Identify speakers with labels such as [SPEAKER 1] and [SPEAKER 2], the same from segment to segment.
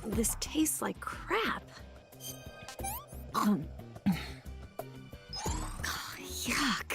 [SPEAKER 1] This tastes like crap. Yuck.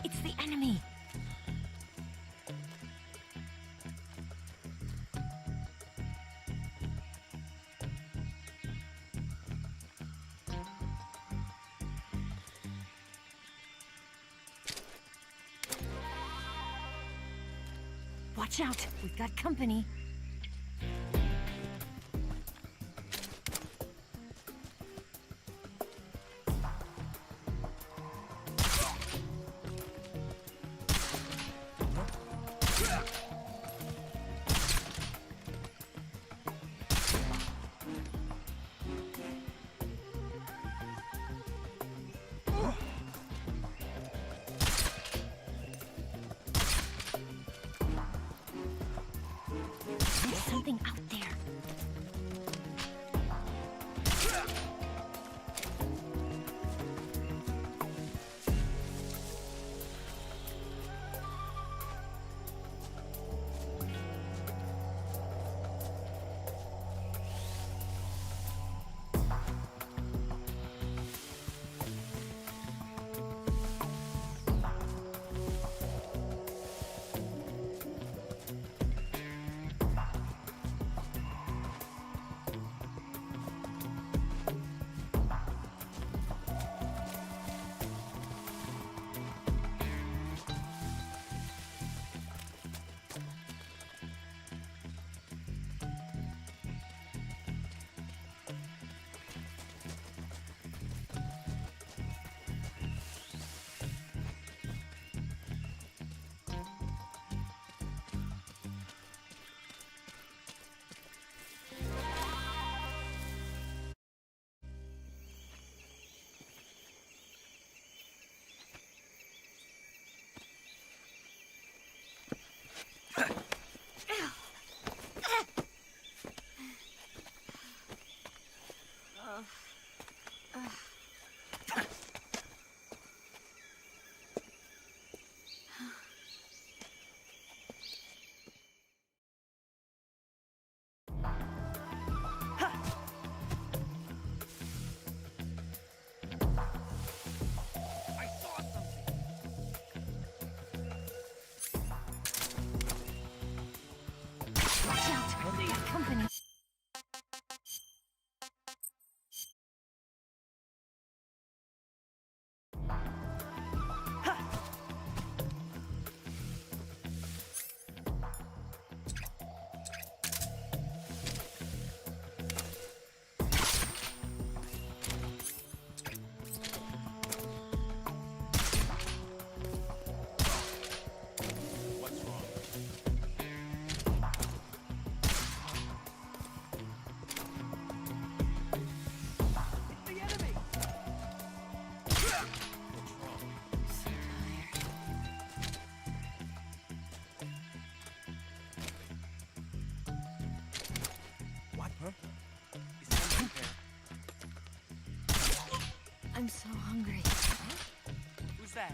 [SPEAKER 1] It's the enemy. Watch out, we've got company. There's something out there. Company. I'm so hungry.
[SPEAKER 2] Who's that?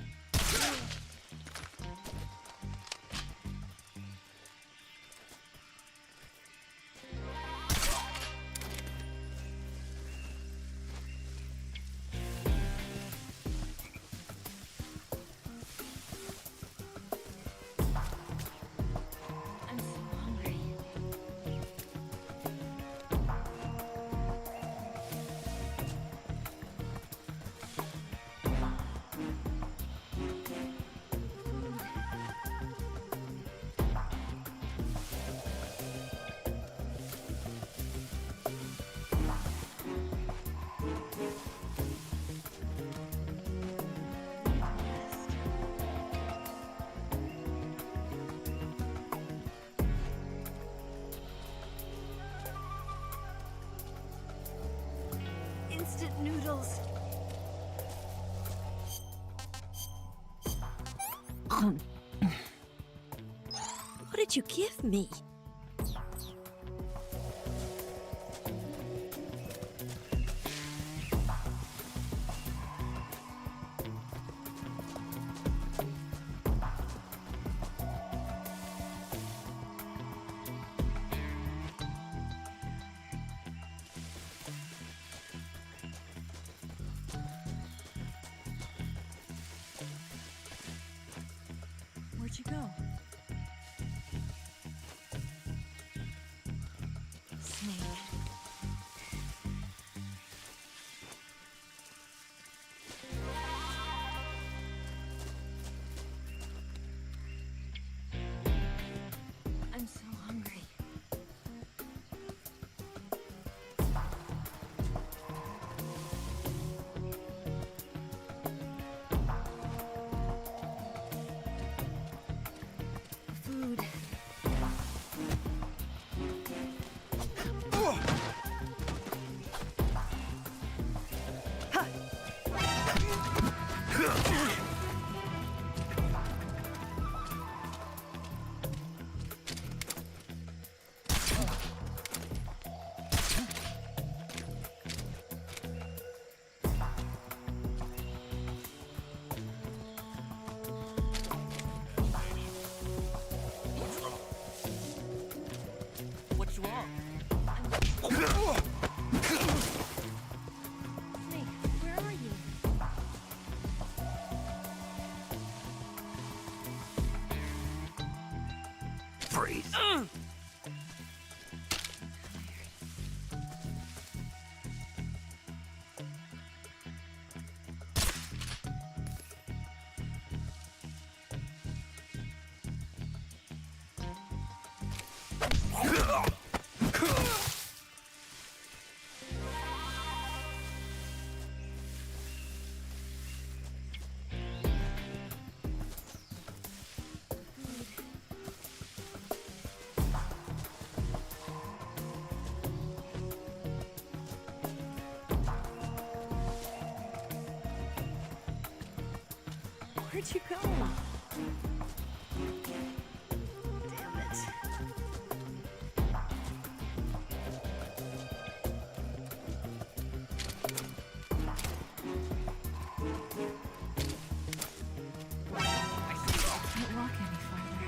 [SPEAKER 1] I'm so hungry. Instant noodles. What did you give me? Where'd you go? Snake. I'm so hungry. Food.
[SPEAKER 2] What's wrong?
[SPEAKER 1] Snake, where are you?
[SPEAKER 3] Freeze.
[SPEAKER 1] Where'd you go? Damn it. Can't walk any farther.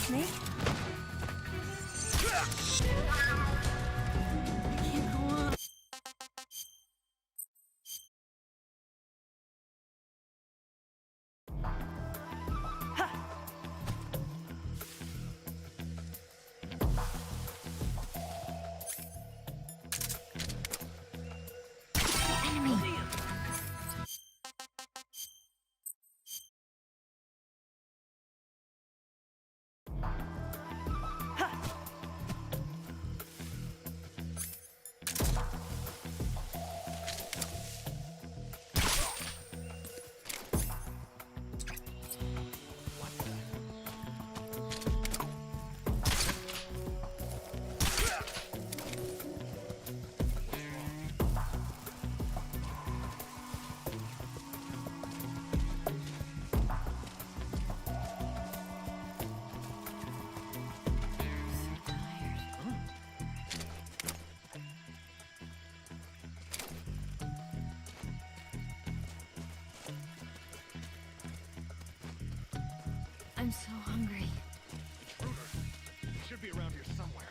[SPEAKER 1] Snake? I can't go on. Enemy. I'm so hungry.
[SPEAKER 3] It should be around here somewhere.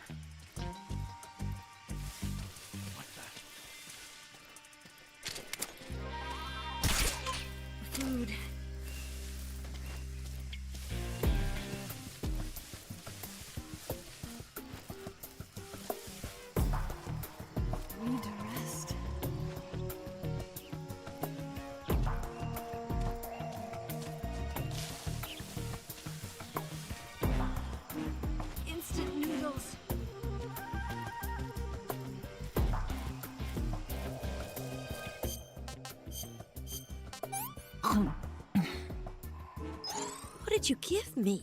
[SPEAKER 3] What's that?
[SPEAKER 1] Food. I need to rest. Instant noodles. What did you give me?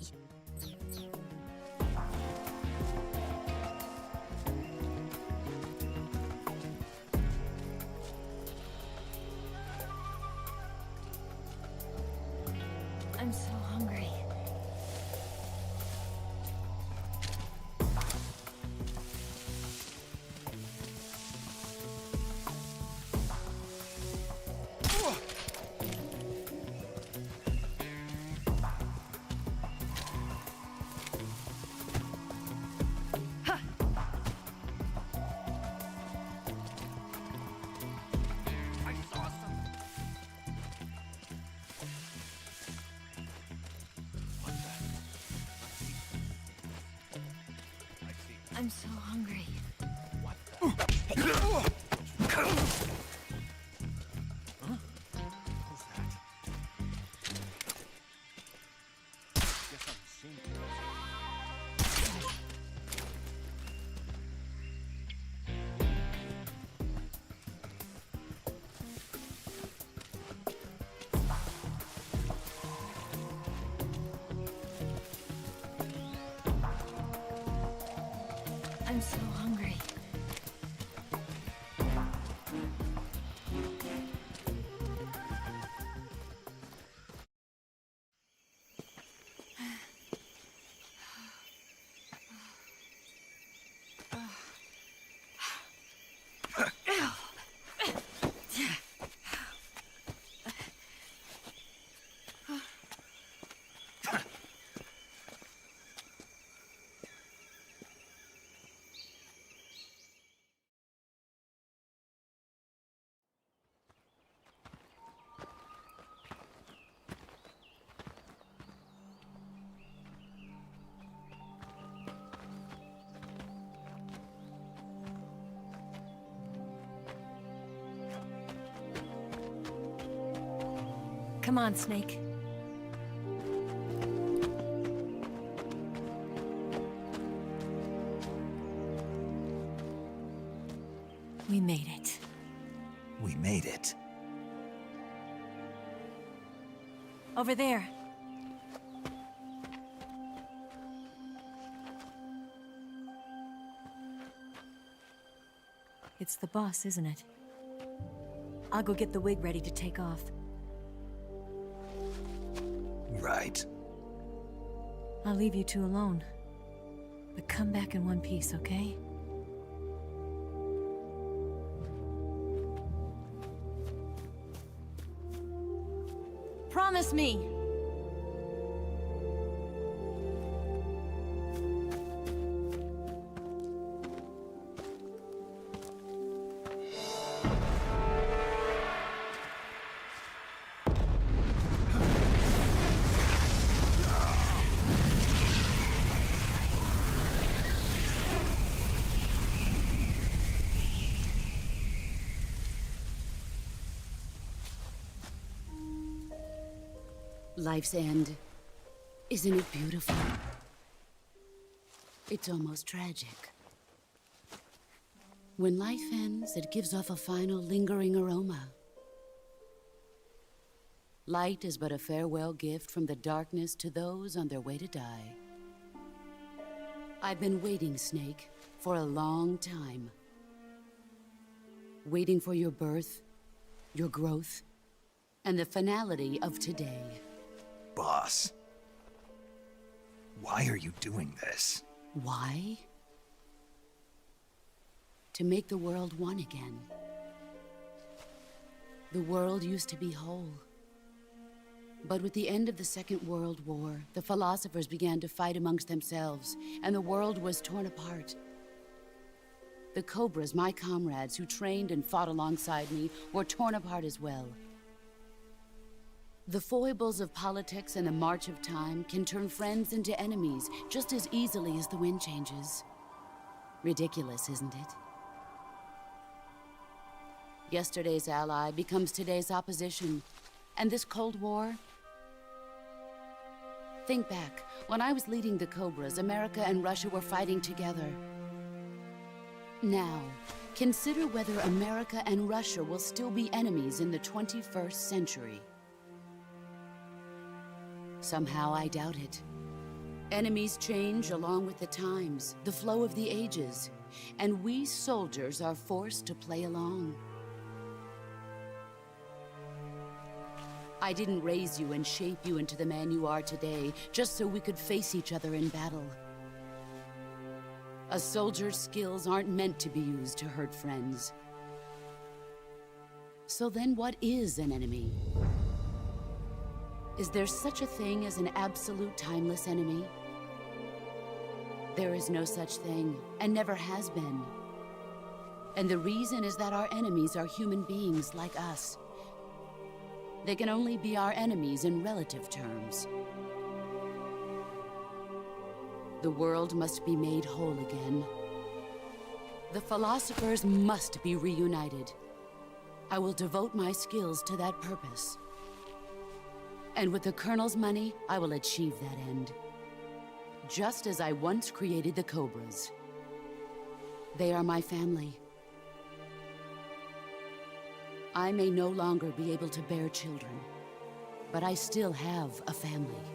[SPEAKER 1] I'm so hungry.
[SPEAKER 3] I saw some. What's that? I see.
[SPEAKER 1] I'm so hungry.
[SPEAKER 3] What the? Huh? Who's that? Guess I'm seeing it.
[SPEAKER 1] I'm so hungry. Come on, Snake. We made it.
[SPEAKER 4] We made it.
[SPEAKER 1] Over there. It's the boss, isn't it? I'll go get the wig ready to take off.
[SPEAKER 4] Right.
[SPEAKER 1] I'll leave you two alone. But come back in one piece, okay? Promise me!
[SPEAKER 5] Life's end. Isn't it beautiful? It's almost tragic. When life ends, it gives off a final lingering aroma. Light is but a farewell gift from the darkness to those on their way to die. I've been waiting, Snake, for a long time. Waiting for your birth, your growth, and the finality of today.
[SPEAKER 4] Boss. Why are you doing this?
[SPEAKER 5] Why? To make the world one again. The world used to be whole. But with the end of the Second World War, the philosophers began to fight amongst themselves, and the world was torn apart. The Cobras, my comrades who trained and fought alongside me, were torn apart as well. The foibles of politics and the march of time can turn friends into enemies just as easily as the wind changes. Ridiculous, isn't it? Yesterday's ally becomes today's opposition. And this Cold War? Think back. When I was leading the Cobras, America and Russia were fighting together. Now, consider whether America and Russia will still be enemies in the 21st century. Somehow I doubt it. Enemies change along with the times, the flow of the ages, and we soldiers are forced to play along. I didn't raise you and shape you into the man you are today just so we could face each other in battle. A soldier's skills aren't meant to be used to hurt friends. So then what is an enemy? Is there such a thing as an absolute timeless enemy? There is no such thing, and never has been. And the reason is that our enemies are human beings like us. They can only be our enemies in relative terms. The world must be made whole again. The philosophers must be reunited. I will devote my skills to that purpose. And with the Colonel's money, I will achieve that end. Just as I once created the Cobras. They are my family. I may no longer be able to bear children, but I still have a family.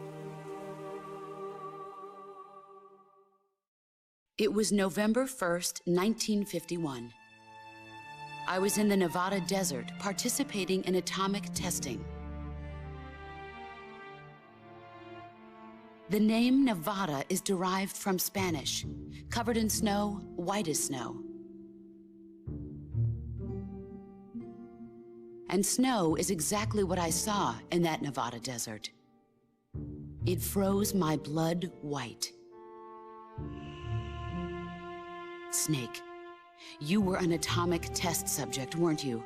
[SPEAKER 5] It was November 1st, 1951. I was in the Nevada desert participating in atomic testing. The name Nevada is derived from Spanish, covered in snow, white as snow. And snow is exactly what I saw in that Nevada desert. It froze my blood white. Snake, you were an atomic test subject, weren't you?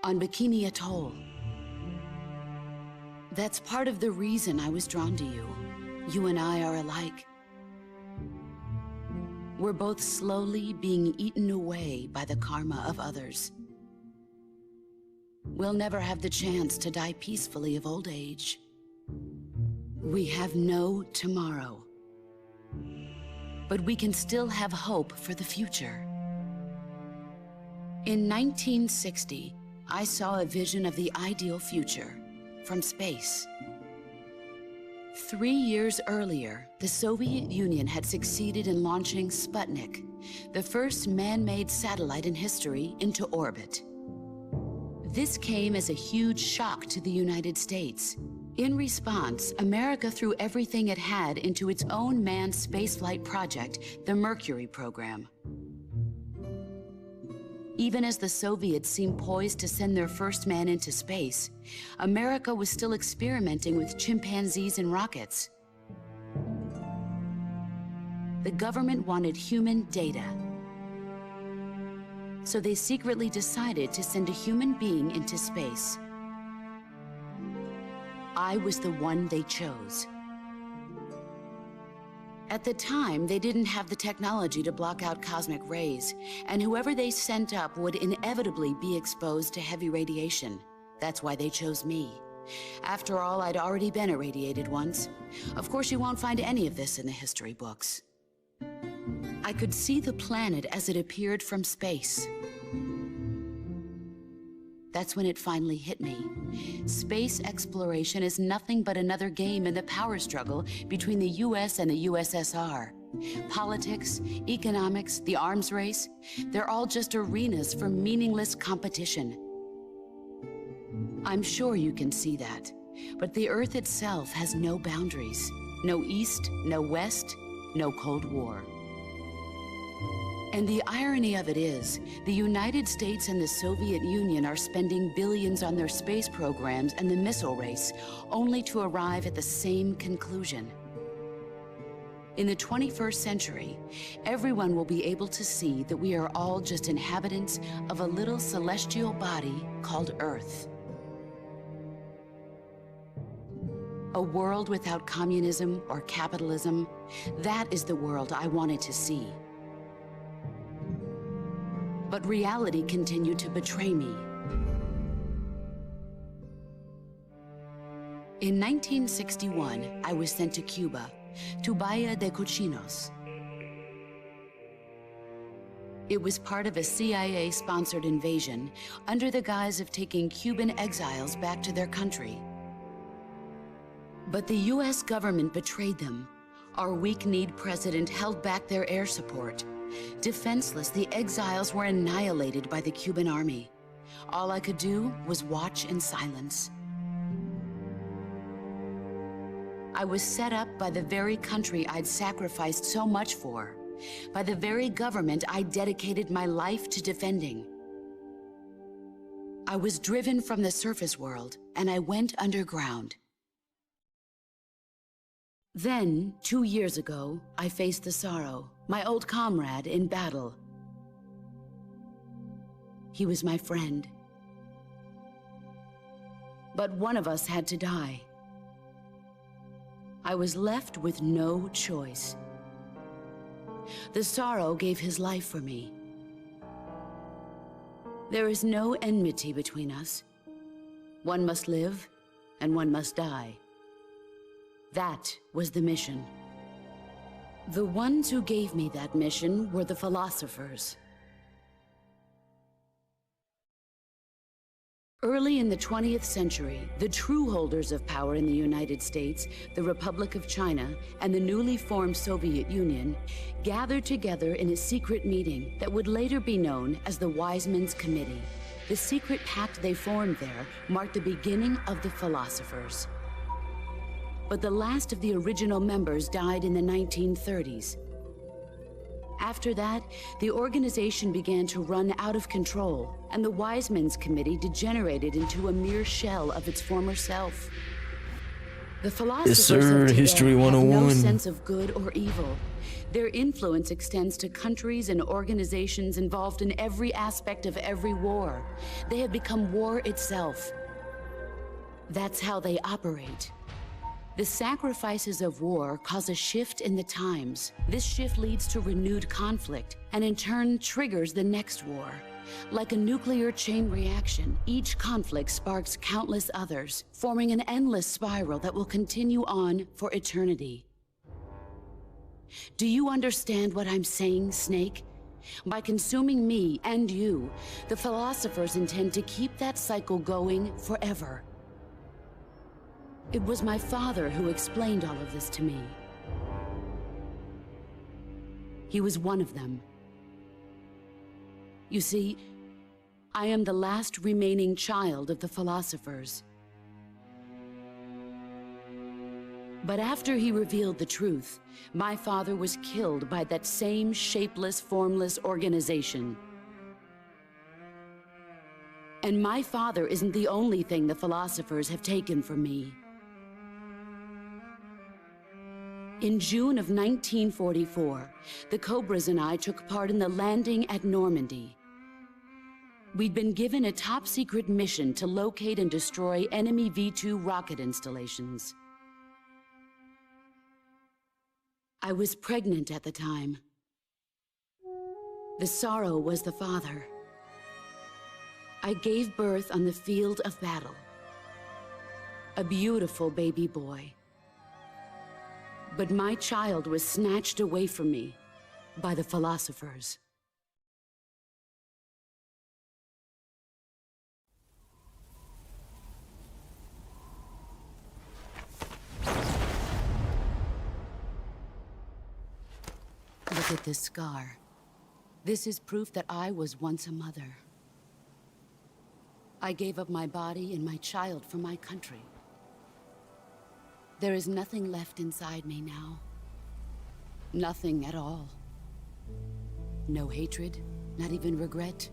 [SPEAKER 5] On Bikini Atoll. That's part of the reason I was drawn to you. You and I are alike. We're both slowly being eaten away by the karma of others. We'll never have the chance to die peacefully of old age. We have no tomorrow. But we can still have hope for the future. In 1960, I saw a vision of the ideal future from space. 3 years earlier, the Soviet Union had succeeded in launching Sputnik, the first man-made satellite in history, into orbit. This came as a huge shock to the United States. In response, America threw everything it had into its own manned spaceflight project, the Mercury program. Even as the Soviets seemed poised to send their first man into space, America was still experimenting with chimpanzees and rockets. The government wanted human data. So they secretly decided to send a human being into space. I was the one they chose. At the time, they didn't have the technology to block out cosmic rays, and whoever they sent up would inevitably be exposed to heavy radiation. That's why they chose me. After all, I'd already been irradiated once. Of course, you won't find any of this in the history books. I could see the planet as it appeared from space. That's when it finally hit me. Space exploration is nothing but another game in the power struggle between the US and the USSR. Politics, economics, the arms race, they're all just arenas for meaningless competition. I'm sure you can see that, but the Earth itself has no boundaries. No East, no West, no Cold War. And the irony of it is, the United States and the Soviet Union are spending billions on their space programs and the missile race, only to arrive at the same conclusion. In the 21st century, everyone will be able to see that we are all just inhabitants of a little celestial body called Earth. A world without communism or capitalism, that is the world I wanted to see. But reality continued to betray me. In 1961, I was sent to Cuba, to Bahia de Cochinos. It was part of a CIA-sponsored invasion under the guise of taking Cuban exiles back to their country. But the US government betrayed them. Our weak-kneed president held back their air support. Defenseless, the exiles were annihilated by the Cuban army. All I could do was watch in silence. I was set up by the very country I'd sacrificed so much for, by the very government I dedicated my life to defending. I was driven from the surface world, and I went underground. Then, 2 years ago, I faced the Sorrow, my old comrade in battle. He was my friend. But one of us had to die. I was left with no choice. The Sorrow gave his life for me. There is no enmity between us. One must live, and one must die. That was the mission. The ones who gave me that mission were the philosophers. Early in the 20th century, the true holders of power in the United States, the Republic of China, and the newly formed Soviet Union gathered together in a secret meeting that would later be known as the Wise Men's Committee. The secret pact they formed there marked the beginning of the philosophers. But the last of the original members died in the 1930s. After that, the organization began to run out of control, and the Wise Men's Committee degenerated into a mere shell of its former self. The philosophers of today
[SPEAKER 6] History
[SPEAKER 5] have no
[SPEAKER 6] 101.
[SPEAKER 5] sense of good or evil. Their influence extends to countries and organizations involved in every aspect of every war. They have become war itself. That's how they operate. The sacrifices of war cause a shift in the times. This shift leads to renewed conflict, and in turn triggers the next war. Like a nuclear chain reaction, each conflict sparks countless others, forming an endless spiral that will continue on for eternity. Do you understand what I'm saying, Snake? By consuming me and you, the philosophers intend to keep that cycle going forever. It was my father who explained all of this to me. He was one of them. You see, I am the last remaining child of the philosophers. But after he revealed the truth, my father was killed by that same shapeless, formless organization. And my father isn't the only thing the philosophers have taken from me. In June of 1944, the Cobras and I took part in the landing at Normandy. We'd been given a top-secret mission to locate and destroy enemy V-2 rocket installations. I was pregnant at the time. The Sorrow was the father. I gave birth on the field of battle. A beautiful baby boy. But my child was snatched away from me by the philosophers. Look at this scar. This is proof that I was once a mother. I gave up my body and my child for my country. There is nothing left inside me now. Nothing at all. No hatred, not even regret.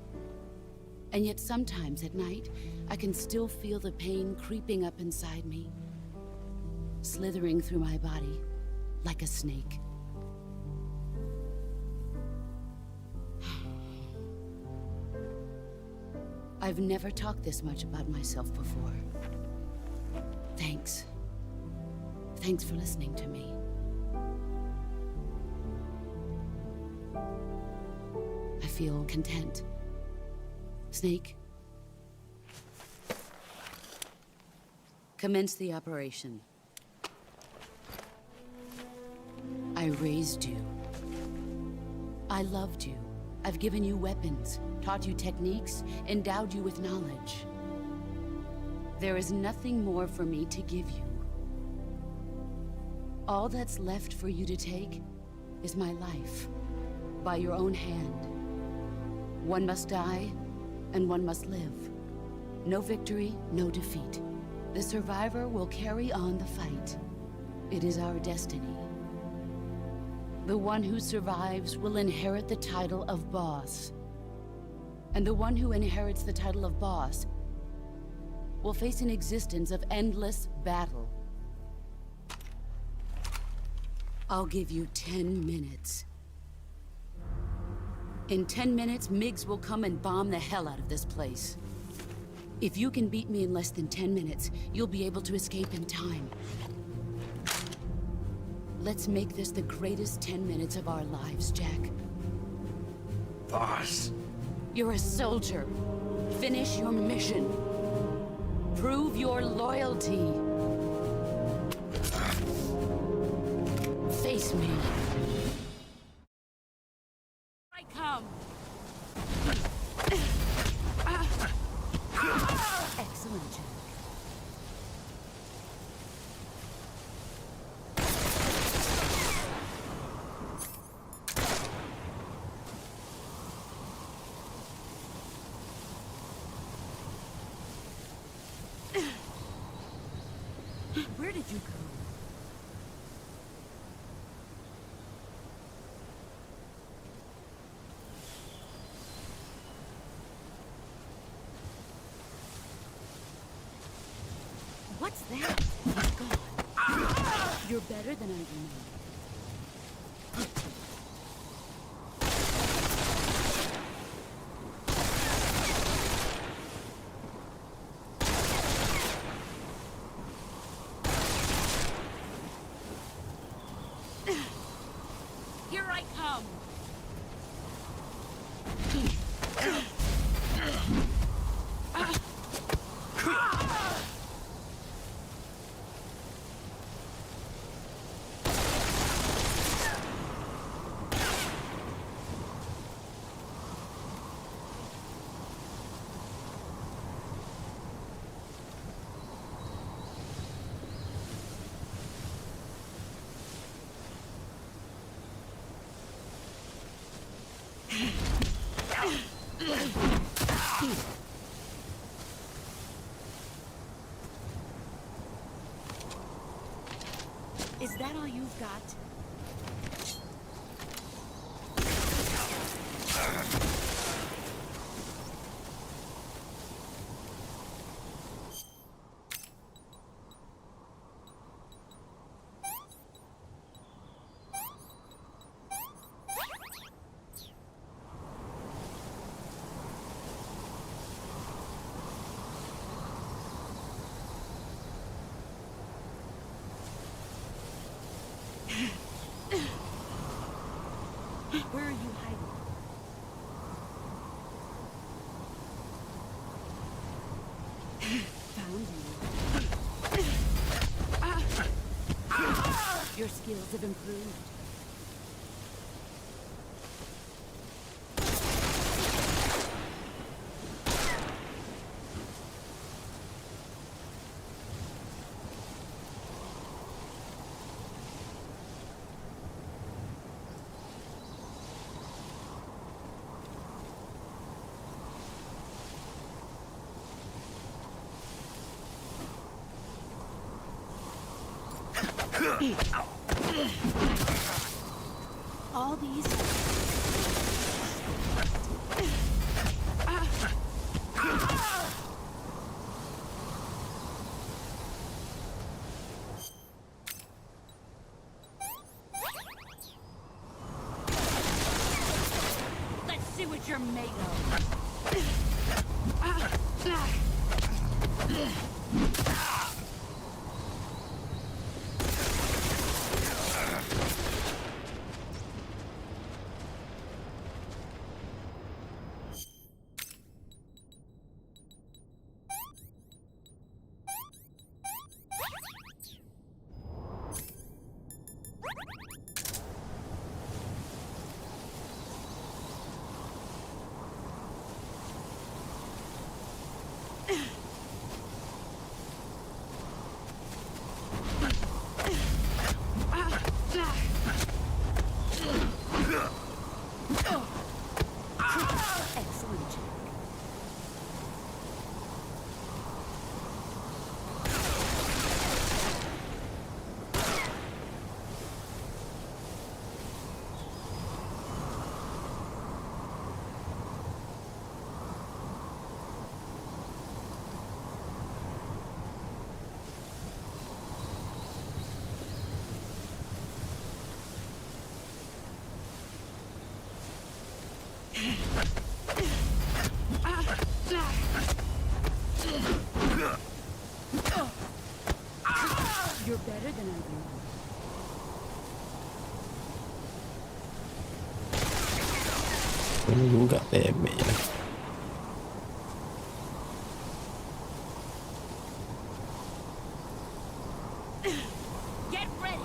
[SPEAKER 5] And yet sometimes at night, I can still feel the pain creeping up inside me, slithering through my body like a snake. I've never talked this much about myself before. Thanks. Thanks for listening to me. I feel content. Snake? Commence the operation. I raised you. I loved you. I've given you weapons, taught you techniques, endowed you with knowledge. There is nothing more for me to give you. All that's left for you to take is my life, by your own hand. One must die, and one must live. No victory, no defeat. The survivor will carry on the fight. It is our destiny. The one who survives will inherit the title of boss. And the one who inherits the title of boss will face an existence of endless battle. I'll give you 10 minutes. In 10 minutes, MiGs will come and bomb the hell out of this place. If you can beat me in less than 10 minutes, you'll be able to escape in time. Let's make this the greatest 10 minutes of our lives, Jack.
[SPEAKER 4] Boss.
[SPEAKER 5] You're a soldier. Finish your mission. Prove your loyalty. Face me. I come. Excellent, Jack. Where did you go? What's that? He's gone. You're better than I remember. Here I come! Is that all you've got? Where are you hiding? Found you. Your skills have improved. All these... Let's see what you're made of.
[SPEAKER 6] Ini juga bebek lah.
[SPEAKER 1] Get ready.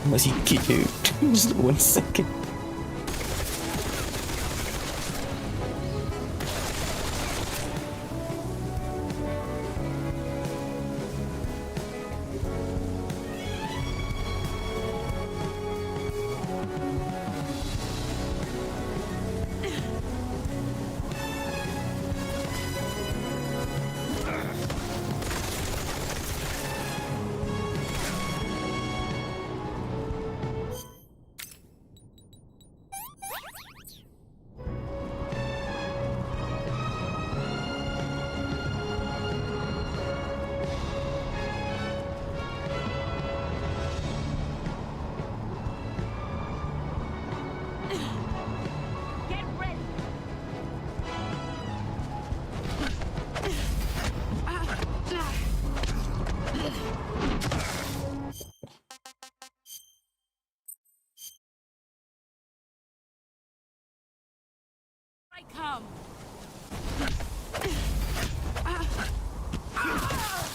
[SPEAKER 6] Masih sikit je. Just 1 second.
[SPEAKER 1] I come.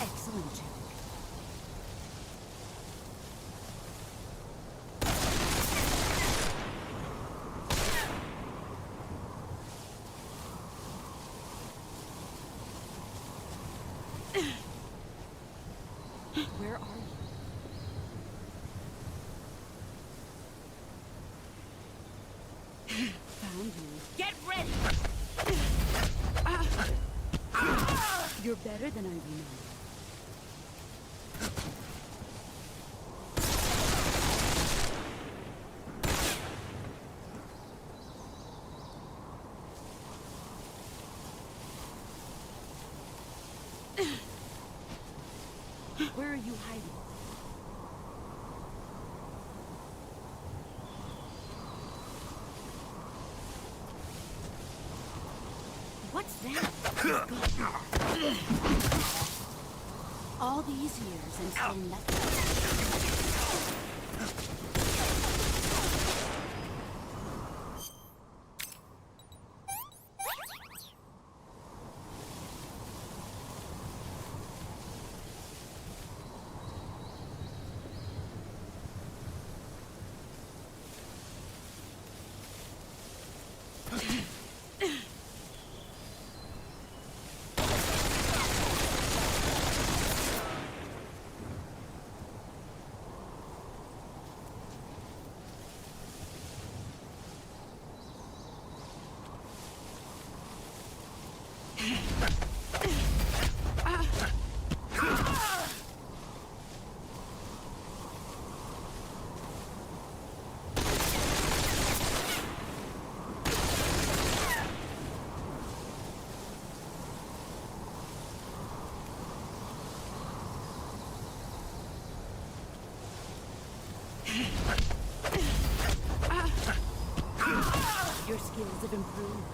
[SPEAKER 1] Excellent, Jack. Where are you? Found you. Get ready! You're better than I remember. Where are you hiding? What's that? All these years and still nothing. Your skills have improved.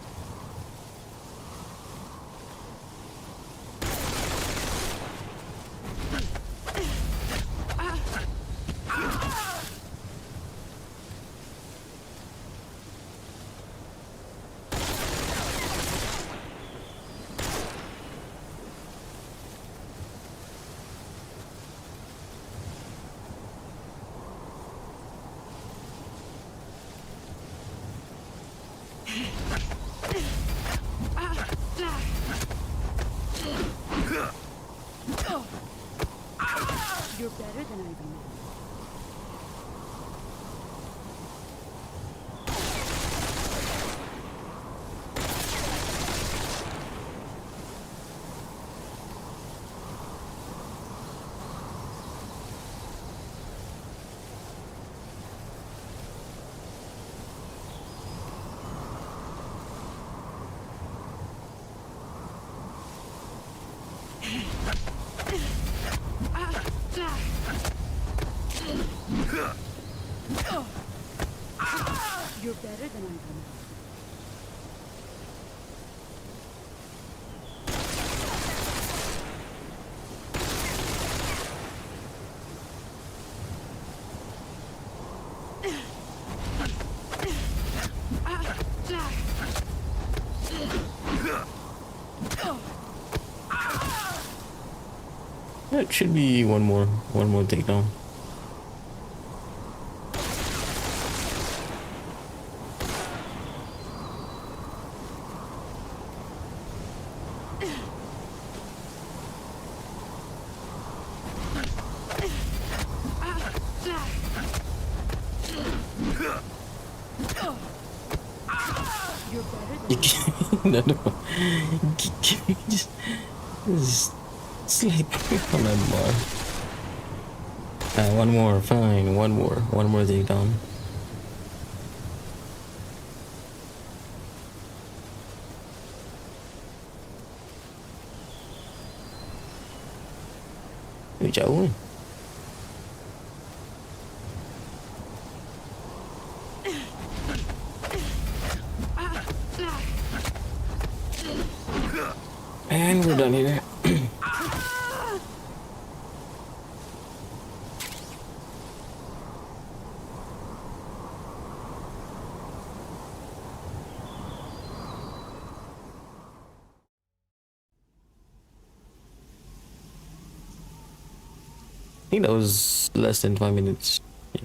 [SPEAKER 5] You're better than I remember. You're better than I remember.
[SPEAKER 6] That should be one more takedown.
[SPEAKER 5] You're better than
[SPEAKER 6] You can't, no, no. Just sleep on that bar. One more, fine. One more takedown. Jauh. And we're done here. I think that was less than 5 minutes. Yeah.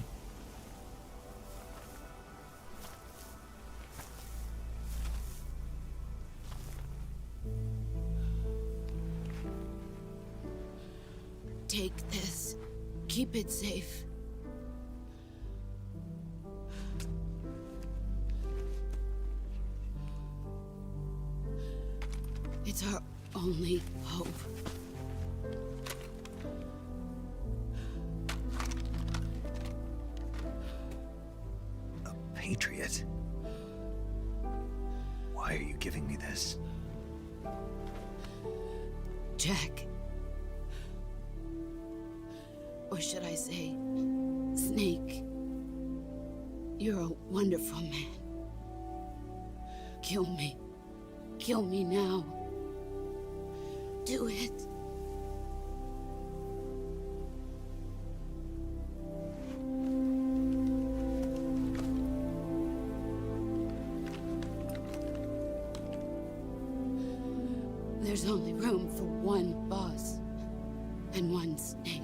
[SPEAKER 5] Take this. Keep it safe. It's our only hope.
[SPEAKER 4] Patriot. Why are you giving me this?
[SPEAKER 5] Jack. Or should I say, Snake. You're a wonderful man. Kill me. Kill me now. Do it. There's only room for one boss and one snake.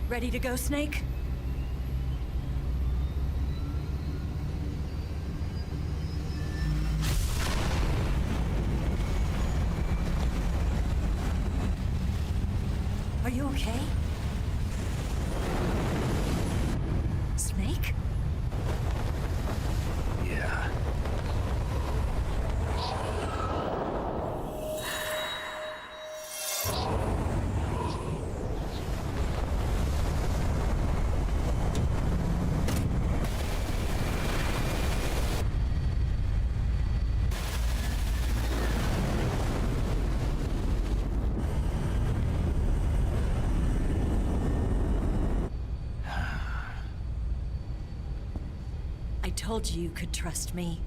[SPEAKER 1] Ready to go, Snake? Are you okay? Snake?
[SPEAKER 4] Yeah.
[SPEAKER 1] I told you you could trust me.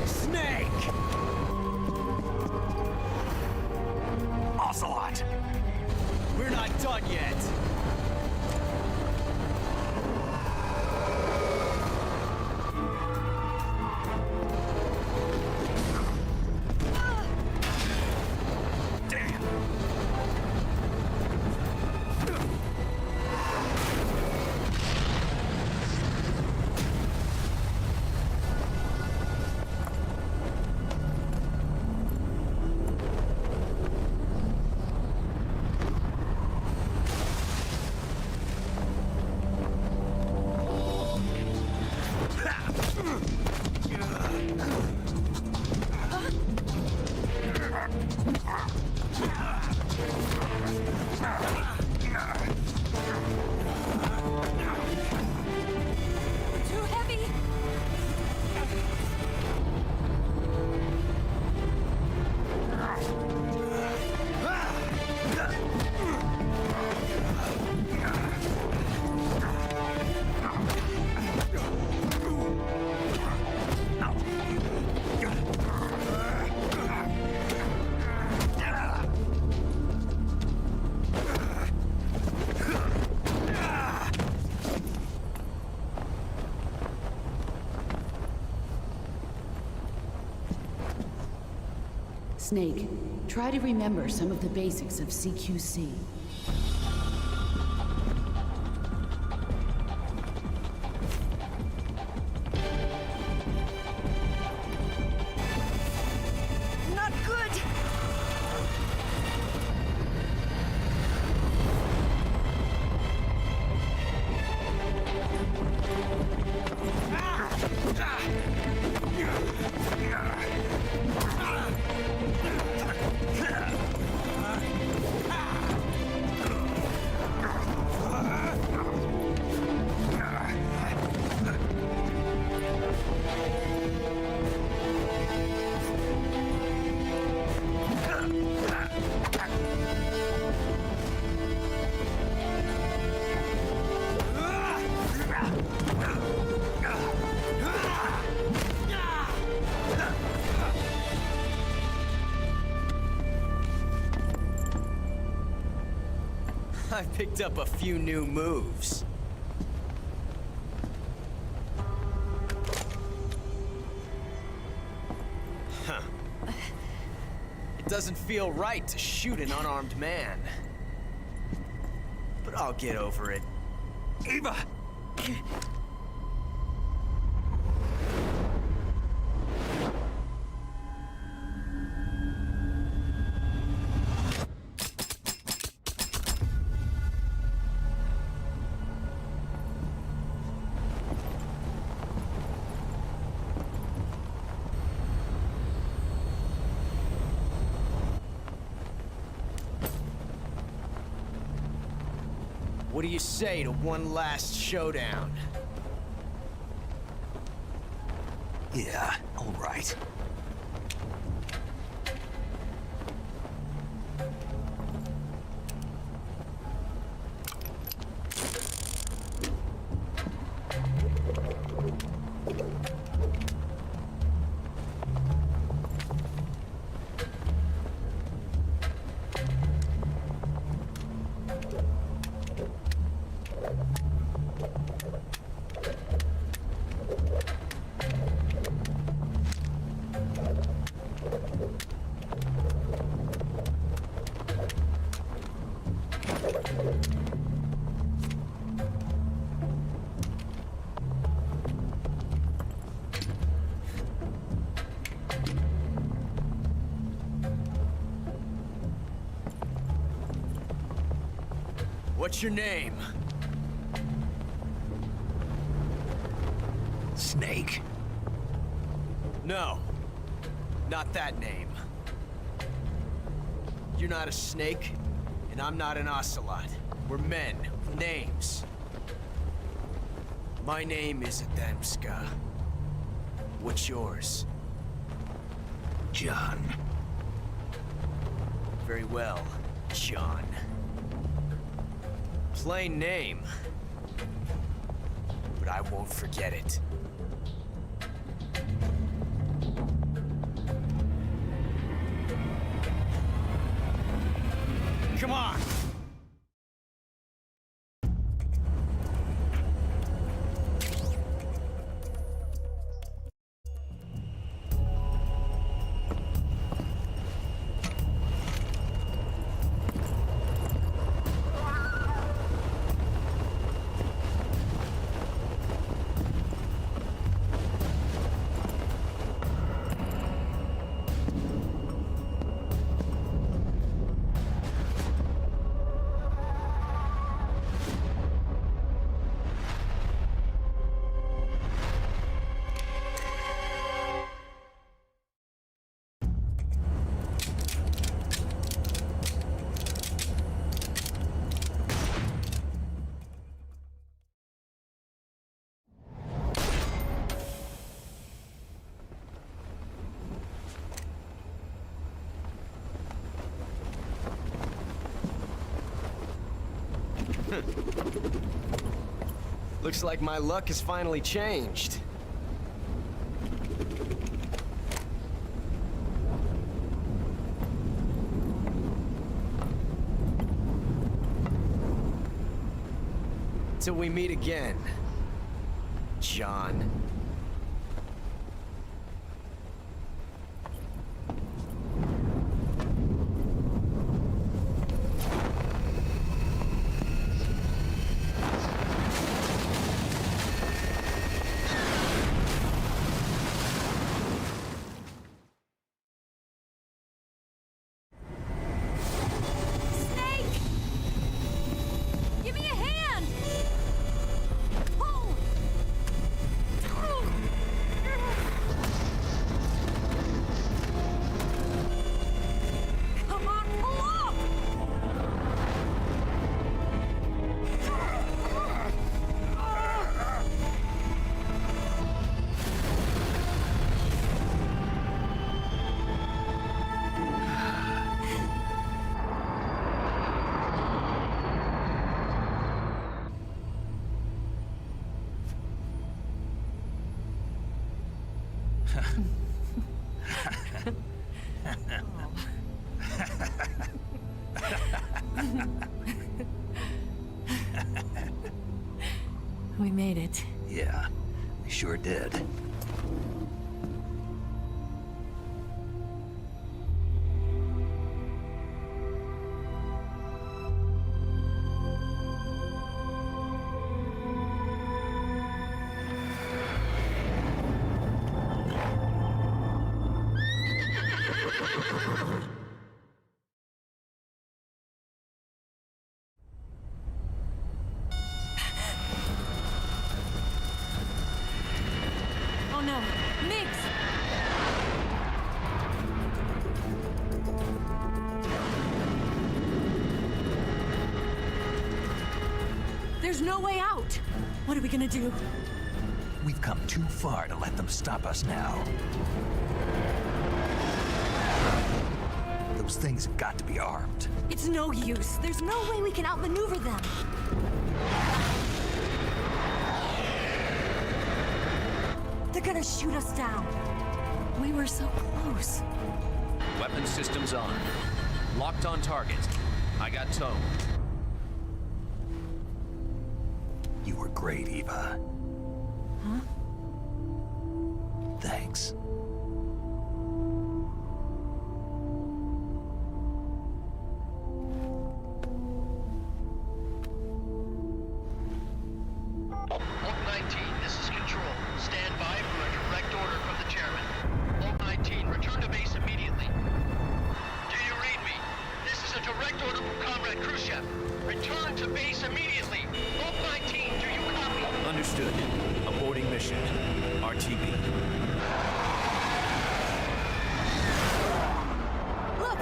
[SPEAKER 3] Snake! Ocelot!
[SPEAKER 2] We're not done yet.
[SPEAKER 1] Too heavy!
[SPEAKER 5] Snake, try to remember some of the basics of CQC.
[SPEAKER 1] Not good!
[SPEAKER 2] I picked up a few new moves. Huh. It doesn't feel right to shoot an unarmed man. But I'll get over it.
[SPEAKER 3] Eva!
[SPEAKER 2] What do you say to one last showdown?
[SPEAKER 4] Yeah, all right.
[SPEAKER 2] What's your name?
[SPEAKER 4] Snake.
[SPEAKER 2] No. Not that name. You're not a snake, and I'm not an ocelot. We're men with names. My name is Adamska. What's yours?
[SPEAKER 4] John.
[SPEAKER 2] Very well, John. Plain name. But I won't forget it. Come on! Looks like my luck has finally changed. Till we meet again, John.
[SPEAKER 1] We made it.
[SPEAKER 4] Yeah, we sure did.
[SPEAKER 1] Oh no, Mix! There's no way out! What are we gonna do?
[SPEAKER 4] We've come too far to let them stop us now. Those things have got to be armed.
[SPEAKER 1] It's no use. There's no way we can outmaneuver them. They're gonna shoot us down. We were so close.
[SPEAKER 7] Weapon systems on. Locked on target. I got towed.
[SPEAKER 4] You were great, Eva.
[SPEAKER 1] Huh?
[SPEAKER 4] Thanks.
[SPEAKER 8] Hulk 19, this is Control. Stand by for a direct order from the chairman. Hulk 19, return to base immediately. Do you read me? This is a direct order from Comrade Khrushchev. Return Return to base immediately. Vault 19, do you copy?
[SPEAKER 7] Understood. Aborting mission. RTB.
[SPEAKER 1] Look!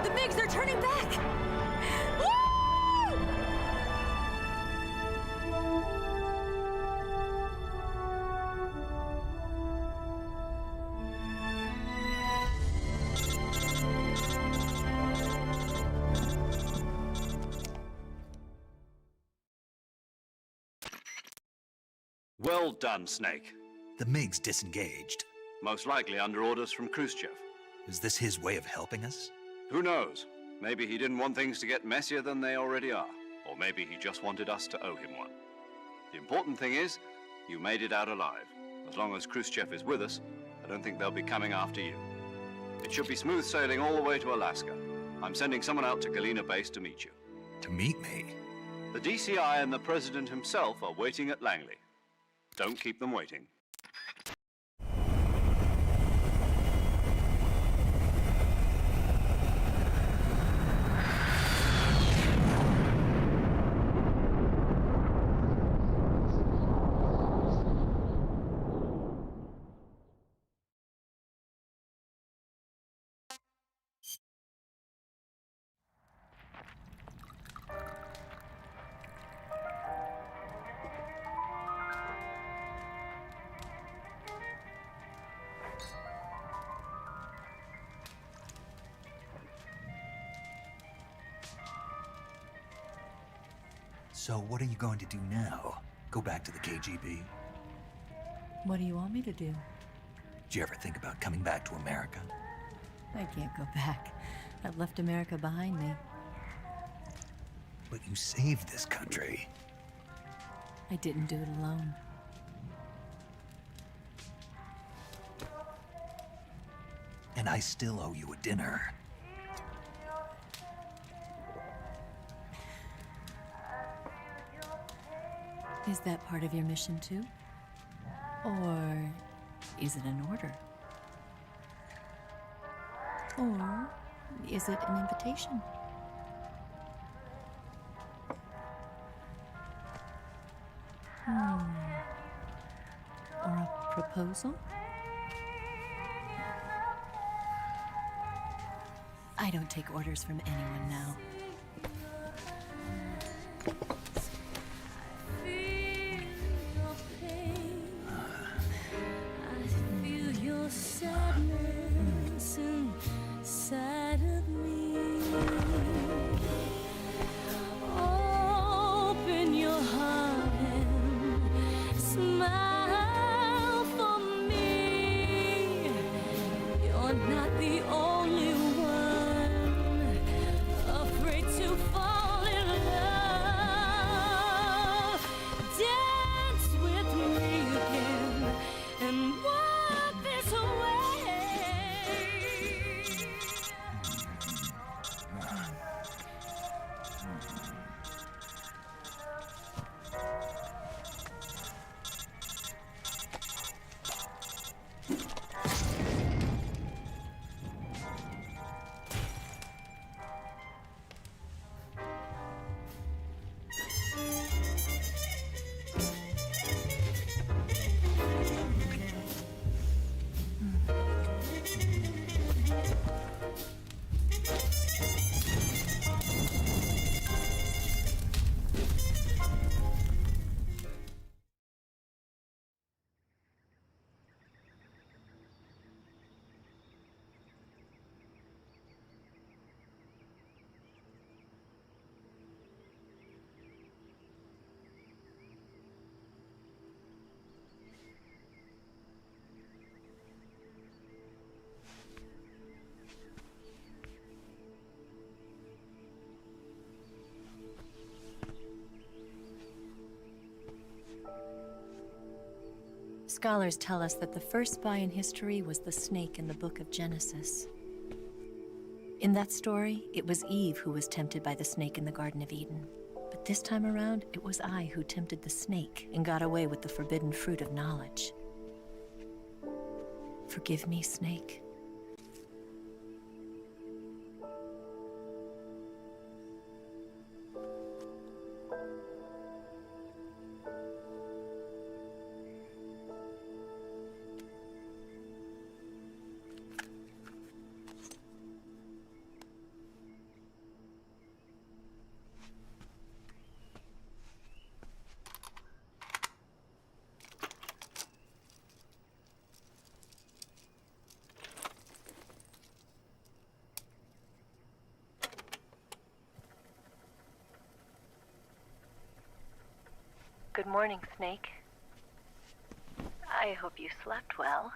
[SPEAKER 1] The MiGs are turning back! Woo!
[SPEAKER 9] Well done, Snake.
[SPEAKER 4] The MiGs disengaged.
[SPEAKER 9] Most likely under orders from Khrushchev.
[SPEAKER 4] Is this his way of helping us?
[SPEAKER 9] Who knows? Maybe he didn't want things to get messier than they already are. Or maybe he just wanted us to owe him one. The important thing is, you made it out alive. As long as Khrushchev is with us, I don't think they'll be coming after you. It should be smooth sailing all the way to Alaska. I'm sending someone out to Galena Base to meet you.
[SPEAKER 4] To meet me?
[SPEAKER 9] The DCI and the President himself are waiting at Langley. Don't keep them waiting.
[SPEAKER 4] So what are you going to do now? Go back to the KGB?
[SPEAKER 1] What do you want me to do?
[SPEAKER 4] Did you ever think about coming back to America?
[SPEAKER 1] I can't go back. I've left America behind me.
[SPEAKER 4] But you saved this country.
[SPEAKER 1] I didn't do it alone.
[SPEAKER 4] And I still owe you a dinner.
[SPEAKER 1] Is that part of your mission too? Or is it an order? Or is it an invitation? Or a proposal? I don't take orders from anyone now. Scholars tell us that the first spy in history was the snake in the book of Genesis. In that story, it was Eve who was tempted by the snake in the Garden of Eden. But this time around, it was I who tempted the snake and got away with the forbidden fruit of knowledge. Forgive me, Snake. Good morning, Snake. I hope you slept well.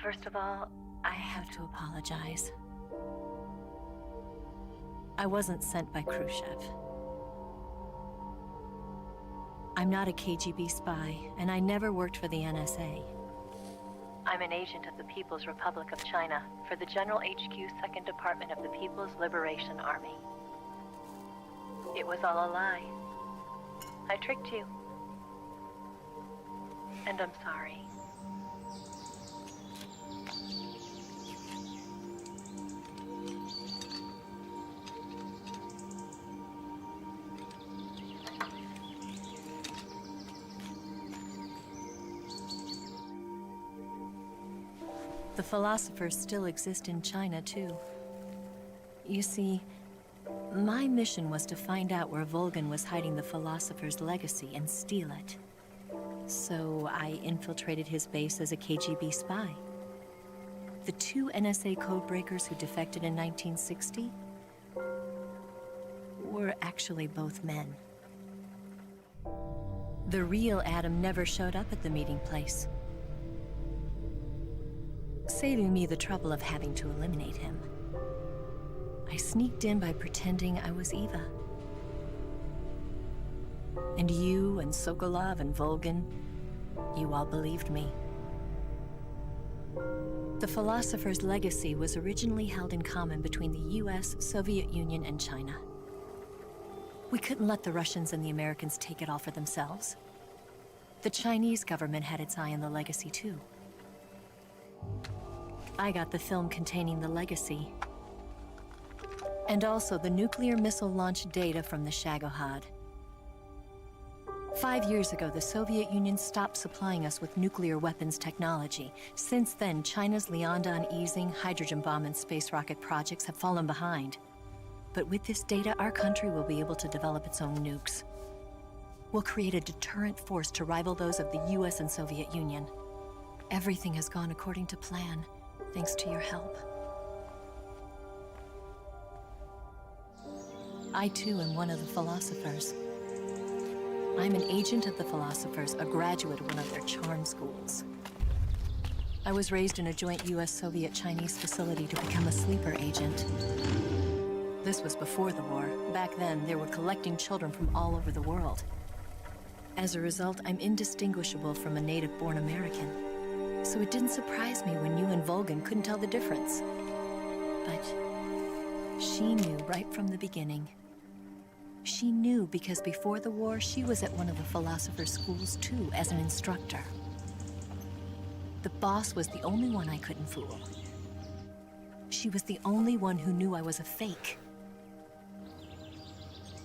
[SPEAKER 1] First of all, I have to apologize. I wasn't sent by Khrushchev. I'm not a KGB spy, and I never worked for the NSA. I'm an agent of the People's Republic of China for the General HQ 2nd Department of the People's Liberation Army. It was all a lie. I tricked you. And I'm sorry. The philosophers still exist in China, too. You see, my mission was to find out where Volgan was hiding the philosopher's legacy and steal it. So I infiltrated his base as a KGB spy. The 2 NSA codebreakers who defected in 1960 were actually both men. The real Adam never showed up at the meeting place, saving me the trouble of having to eliminate him. I sneaked in by pretending I was Eva. And you and Sokolov and Volgan, you all believed me. The philosopher's legacy was originally held in common between the US, Soviet Union, and China. We couldn't let the Russians and the Americans take it all for themselves. The Chinese government had its eye on the legacy, too. I got the film containing the legacy, and also the nuclear missile launch data from the Shagohod. 5 years ago, the Soviet Union stopped supplying us with nuclear weapons technology. Since then, China's Liaodong easing, hydrogen bomb, and space rocket projects have fallen behind. But with this data, our country will be able to develop its own nukes. We'll create a deterrent force to rival those of the US and Soviet Union. Everything has gone according to plan, thanks to your help. I too am one of the philosophers. I'm an agent of the philosophers, a graduate of one of their charm schools. I was raised in a joint US-Soviet-Chinese facility to become a sleeper agent. This was before the war. Back then, they were collecting children from all over the world. As a result, I'm indistinguishable from a native-born American. So it didn't surprise me when you and Volgan couldn't tell the difference. But she knew right from the beginning. She knew because before the war, she was at one of the philosopher's schools too, as an instructor. The boss was the only one I couldn't fool. She was the only one who knew I was a fake.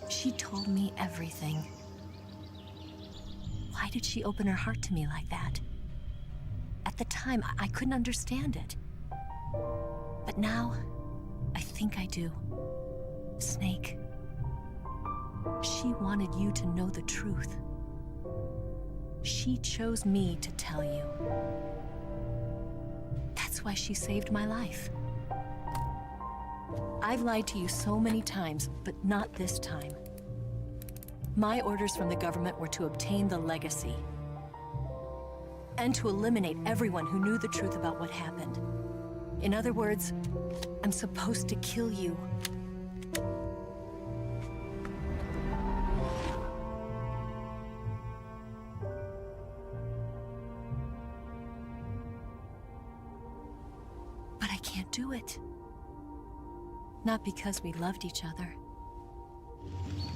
[SPEAKER 1] She told me everything. Why did she open her heart to me like that? At the time, I couldn't understand it. But now, I think I do. Snake. She wanted you to know the truth. She chose me to tell you. That's why she saved my life. I've lied to you so many times, but not this time. My orders from the government were to obtain the legacy and to eliminate everyone who knew the truth about what happened. In other words, I'm supposed to kill you. But I can't do it. Not because we loved each other.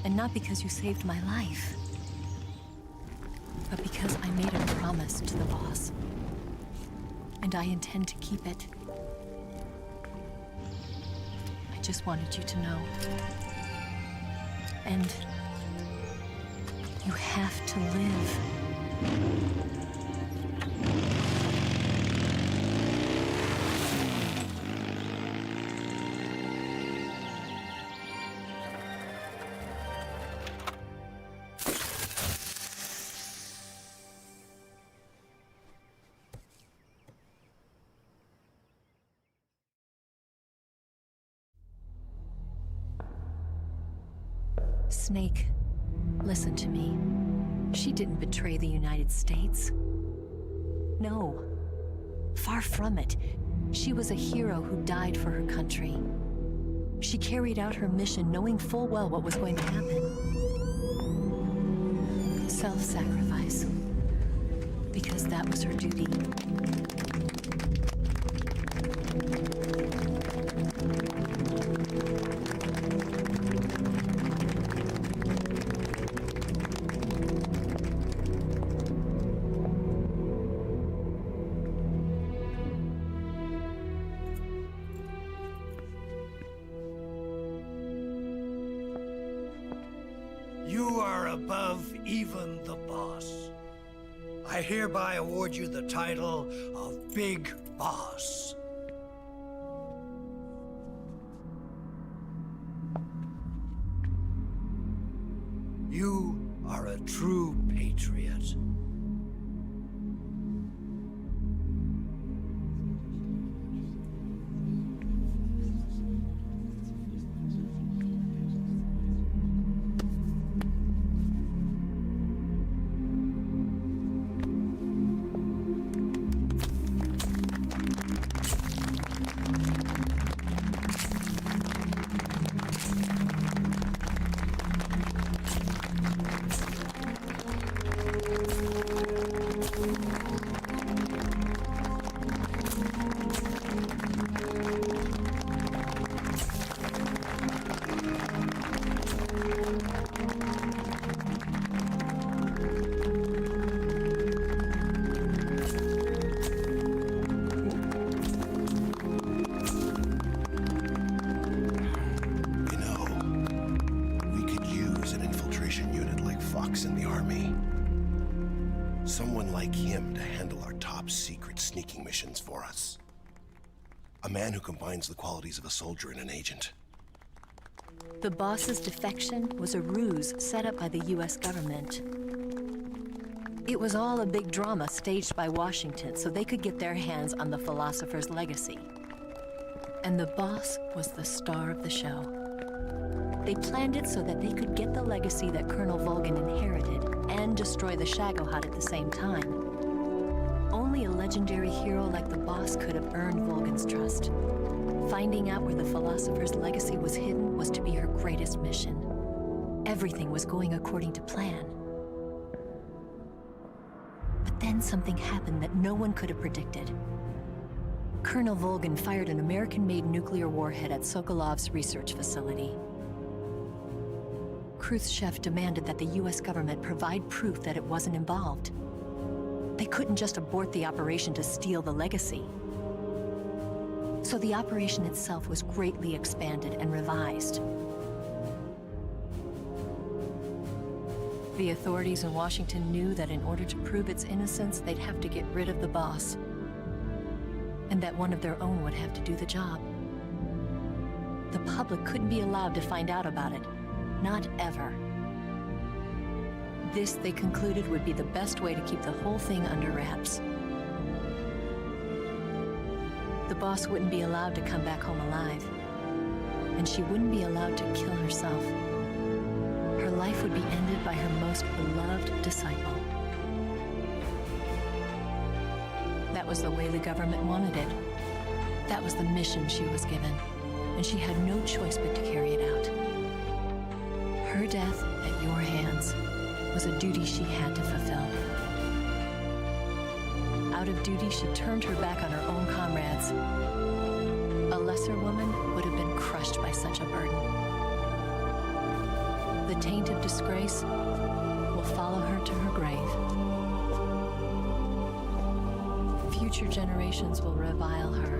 [SPEAKER 1] And not because you saved my life. But because I made a promise to the boss. And I intend to keep it. I just wanted you to know. And you have to live. Snake, Listen to me. She didn't betray the United States. No. Far from it. She was a hero who died for her country. She carried out her mission knowing full well what was going to happen. Self-sacrifice. Because that was her duty.
[SPEAKER 10] You are above even the boss. I hereby award you the title of Big Boss. You are a true patriot.
[SPEAKER 3] in the Army. Someone like him to handle our top secret sneaking missions for us. A man who combines the qualities of a soldier and an agent.
[SPEAKER 1] The boss's defection was a ruse set up by the US government. It was all a big drama staged by Washington so they could get their hands on the philosopher's legacy. And the boss was the star of the show. They planned it so that they could get the legacy that Colonel Volgin inherited and destroy the Shagohod at the same time. Only a legendary hero like the boss could have earned Volgin's trust. Finding out where the philosopher's legacy was hidden was to be her greatest mission. Everything was going according to plan. But then something happened that no one could have predicted. Colonel Volgin fired an American-made nuclear warhead at Sokolov's research facility. Khrushchev demanded that the US government provide proof that it wasn't involved. They couldn't just abort the operation to steal the legacy. So the operation itself was greatly expanded and revised. The authorities in Washington knew that in order to prove its innocence, they'd have to get rid of the boss, and that one of their own would have to do the job. The public couldn't be allowed to find out about it. Not ever. This, they concluded, would be the best way to keep the whole thing under wraps. The boss wouldn't be allowed to come back home alive, and she wouldn't be allowed to kill herself. Her life would be ended by her most beloved disciple. That was the way the government wanted it. That was the mission she was given, and she had no choice but to carry it out. Her death at your hands was a duty she had to fulfill. Out of duty, she turned her back on her own comrades. A lesser woman would have been crushed by such a burden. The taint of disgrace will follow her to her grave. Future generations will revile her.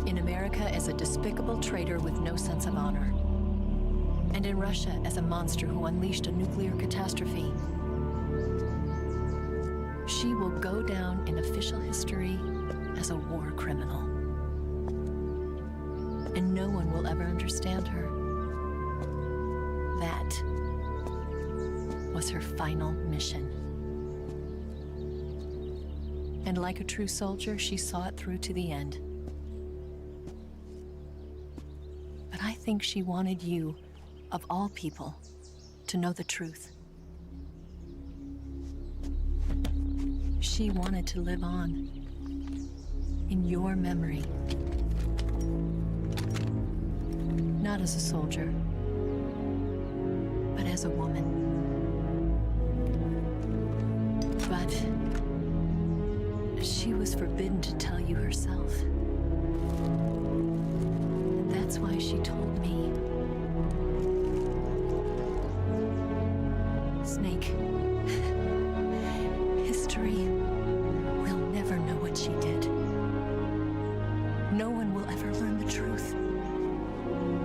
[SPEAKER 1] In America as a despicable traitor with no sense of honor. And in Russia as a monster who unleashed a nuclear catastrophe. She will go down in official history as a war criminal. And no one will ever understand her. That was her final mission. And like a true soldier, she saw it through to the end. But I think she wanted you of all people, to know the truth. She wanted to live on, in your memory. Not as a soldier, but as a woman. But she was forbidden to tell you herself. And that's why she told me. Snake, history will never know what she did. No one will ever learn the truth.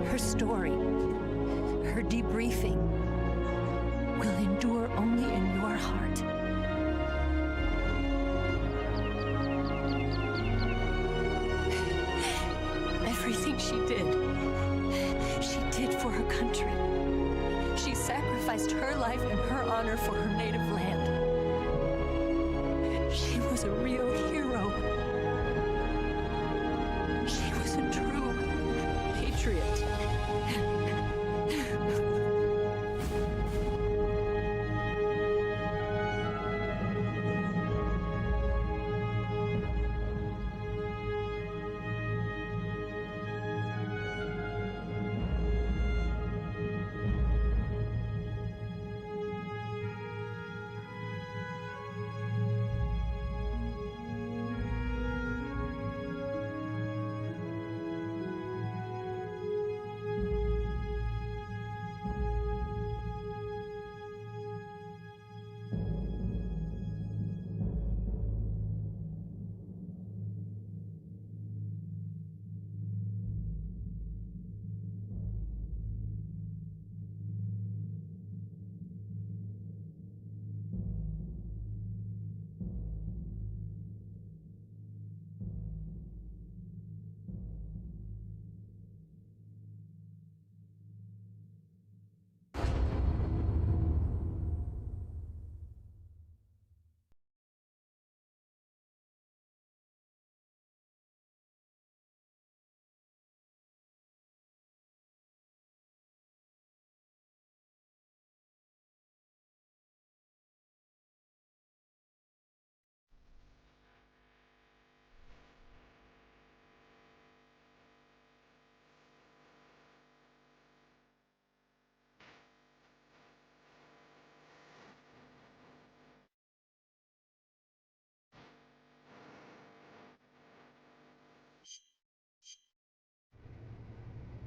[SPEAKER 1] Her story, her debriefing, will endure only in your heart. Everything she did for her country. She sacrificed her life and her honor for her native land. She was a real hero. She was a true patriot.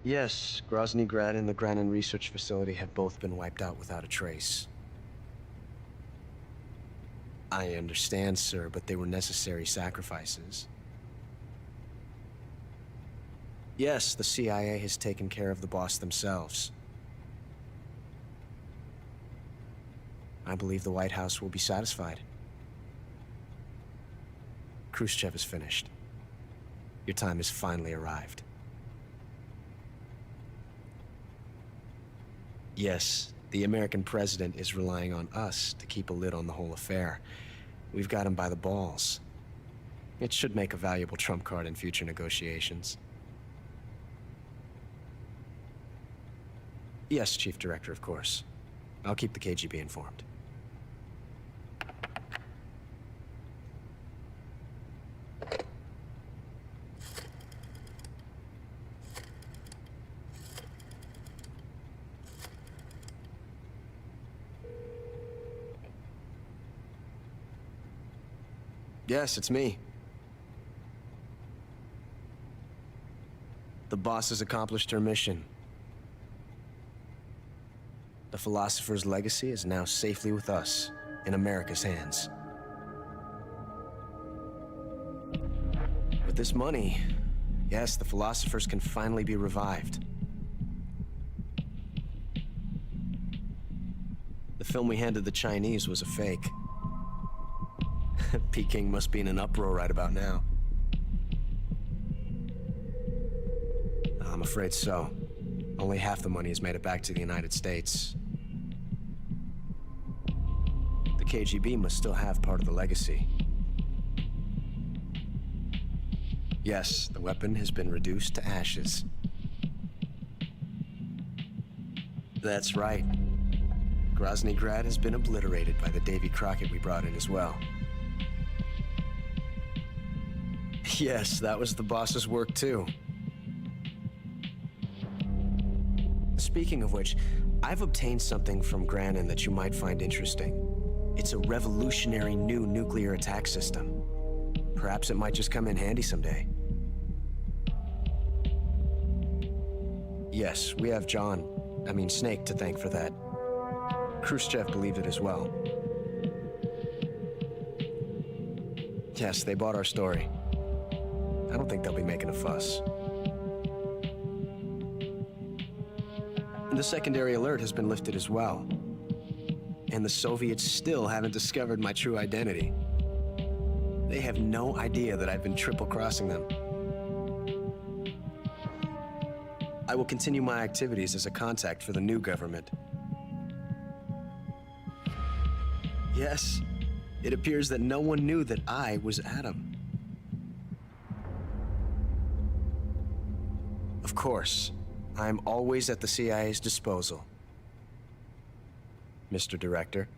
[SPEAKER 2] Yes, Grozny Grad and the Granin Research Facility have both been wiped out without a trace. I understand, sir, but they were necessary sacrifices. Yes, the CIA has taken care of the boss themselves. I believe the White House will be satisfied. Khrushchev is finished. Your time has finally arrived. Yes, the American president is relying on us to keep a lid on the whole affair. We've got him by the balls. It should make a valuable trump card in future negotiations. Yes, Chief Director, of course. I'll keep the KGB informed. Yes, it's me. The boss has accomplished her mission. The philosopher's legacy is now safely with us, in America's hands. With this money, yes, the philosophers can finally be revived. The film we handed the Chinese was a fake. Peking must be in an uproar right about now. I'm afraid so. Only half the money has made it back to the United States. The KGB must still have part of the legacy. Yes, the weapon has been reduced to ashes. That's right. Groznygrad has been obliterated by the Davy Crockett we brought in as well. Yes, that was the boss's work too. Speaking of which, I've obtained something from Granin that you might find interesting. It's a revolutionary new nuclear attack system. Perhaps it might just come in handy someday. Yes, we have Snake to thank for that. Khrushchev believed it as well. Yes, they bought our story. I don't think they'll be making a fuss. The secondary alert has been lifted as well. And the Soviets still haven't discovered my true identity. They have no idea that I've been triple-crossing them. I will continue my activities as a contact for the new government. Yes, it appears that no one knew that I was Adam. Of course, I'm always at the CIA's disposal, Mr. Director.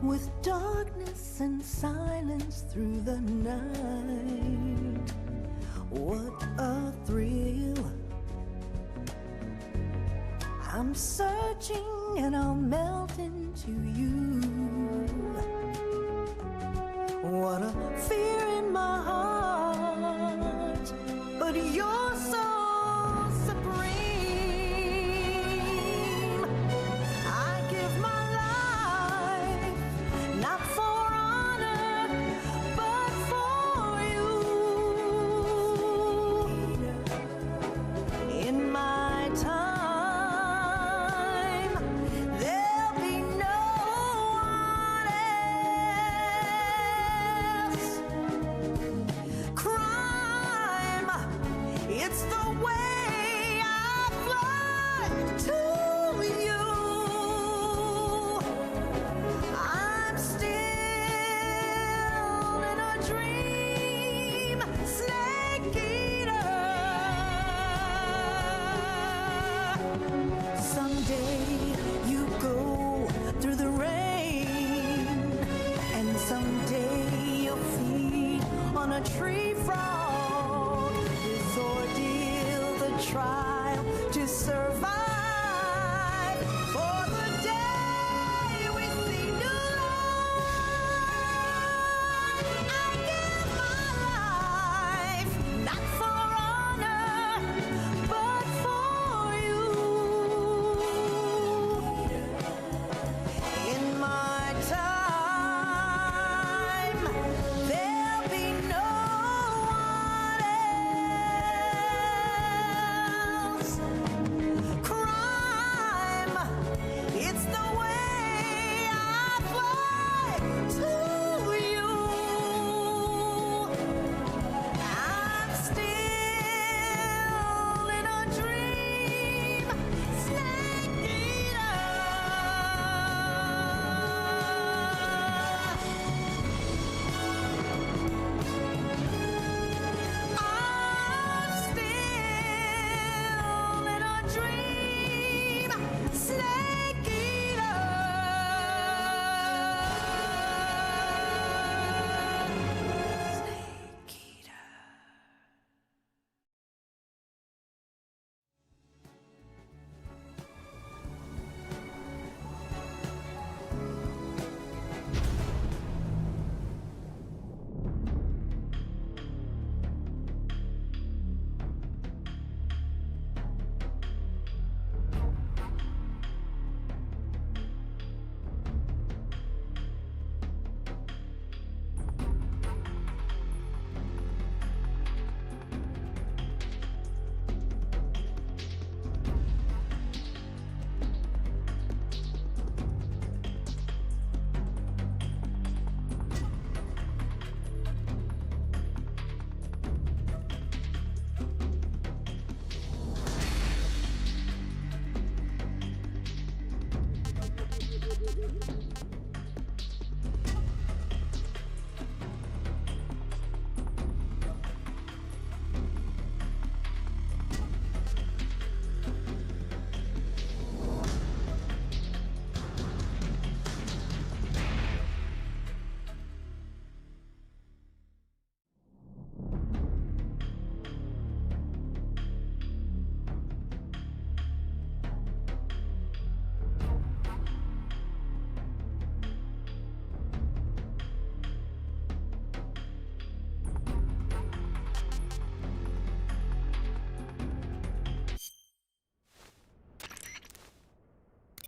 [SPEAKER 11] With darkness and silence through the night, what a thrill. I'm searching and I'll melt into you. What a fear in my heart, but you're so supreme. I give my life, not for honor, but for you. In my time, there'll be no one else.